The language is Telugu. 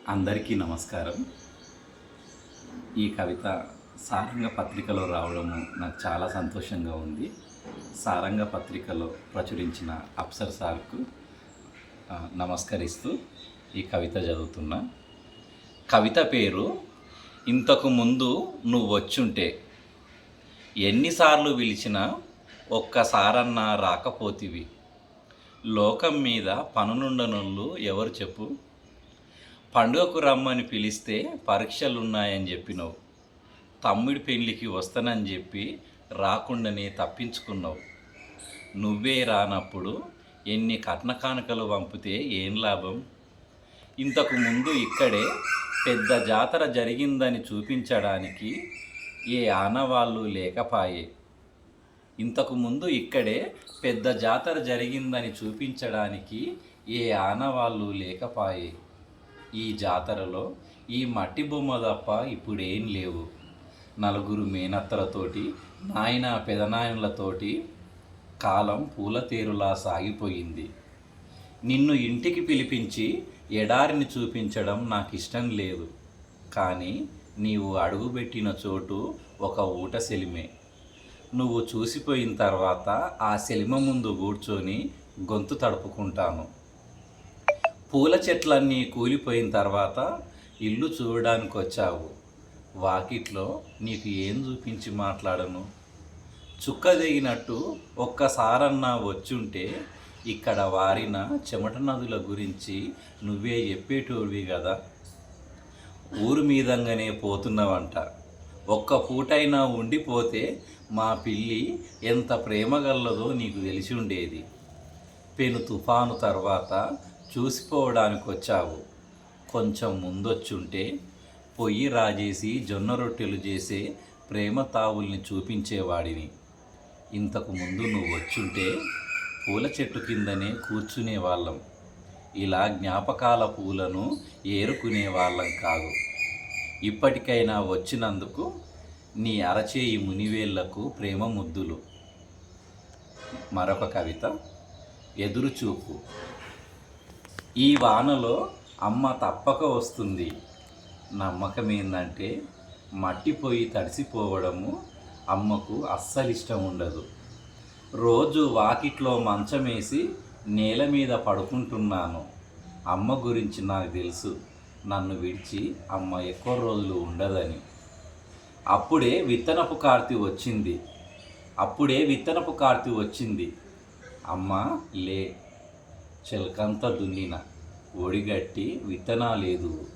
అందరికీ నమస్కారం. ఈ కవిత సారంగ పత్రికలో రావడము నాకు చాలా సంతోషంగా ఉంది. సారంగ పత్రికలో ప్రచురించిన అప్సర్ సార్కు నమస్కరిస్తూ ఈ కవిత చదువుతున్నా. కవిత పేరు ఇంతకు ముందు నువ్వు వచ్చుంటే. ఎన్నిసార్లు పిలిచినా ఒక్కసారన్నా రాకపోతివి. లోకం మీద పనునుండనోళ్ళు ఎవరు చెప్పు. పండుగకు రమ్మని పిలిస్తే పరీక్షలున్నాయని చెప్పినావు. తమ్ముడి పెళ్ళికి వస్తానని చెప్పి రాకుండానే తప్పించుకున్నావు. నువ్వే రానప్పుడు ఎన్ని కట్న కానుకలు పంపితే ఏం లాభం. ఇంతకు ముందు ఇక్కడే పెద్ద జాతర జరిగిందని చూపించడానికి ఏ ఆనవాళ్ళు లేకపాయే. ఇంతకు ముందు ఇక్కడే పెద్ద జాతర జరిగిందని చూపించడానికి ఏ ఆనవాళ్ళు లేకపాయే. ఈ జాతరలో ఈ మట్టి బొమ్మ తప్ప ఇప్పుడేం లేవు. నలుగురు మేనత్తలతోటి నాయన పెదనాయనలతోటి కాలం పూలతేరులా సాగిపోయింది. నిన్ను ఇంటికి పిలిపించి ఎడారిని చూపించడం నాకు ఇష్టం లేదు. కానీ నీవు అడుగుపెట్టిన చోటు ఒక ఊట సెలిమే. నువ్వు చూసిపోయిన తర్వాత ఆ సెలిమ ముందు కూర్చొని గొంతు తడుపుకుంటాను. పూల చెట్లన్నీ కూలిపోయిన తర్వాత ఇల్లు చూడడానికి వచ్చావు. వాకిట్లో నీకు ఏం చూపించి మాట్లాడను. చుక్క దిగినట్టు ఒక్కసారన్నా వచ్చుంటే ఇక్కడ వారిన చెమట నదుల గురించి నువ్వే చెప్పేటోడివి కదా. ఊరు మీదంగానే పోతున్నావంట. ఒక్క పూటైనా ఉండిపోతే మా పిల్లి ఎంత ప్రేమగల్లదో నీకు తెలిసి ఉండేది. పెను తుఫాను తర్వాత చూసిపోవడానికి వచ్చావు. కొంచెం ముందొచ్చుంటే పొయ్యి రాజేసి జొన్న రొట్టెలు చేసే ప్రేమ తావుల్ని చూపించేవాడిని. ఇంతకు ముందు నువ్వు వచ్చుంటే పూల చెట్టు కిందనే కూర్చునేవాళ్ళం. ఇలా జ్ఞాపకాల పూలను ఏరుకునే వాళ్ళం కాదు. ఇప్పటికైనా వచ్చినందుకు నీ అరచేయి మునివేళ్లకు ప్రేమ ముద్దులు. మరొక కవిత, ఎదురుచూపు. ఈ వానలో అమ్మ తప్పక వస్తుంది. నమ్మకం ఏంటంటే మట్టిపోయి తడిసిపోవడము అమ్మకు అస్సలు ఇష్టం ఉండదు. రోజు వాకిట్లో మంచమేసి నేల మీద పడుకుంటున్నాను. అమ్మ గురించి నాకు తెలుసు, నన్ను విడిచి అమ్మ ఎక్కువ రోజులు ఉండదని. అప్పుడే విత్తనపు కార్తీ వచ్చింది. అమ్మ లే, చెలకంత దున్నిన ఒడిగట్టి విత్తనాలేదు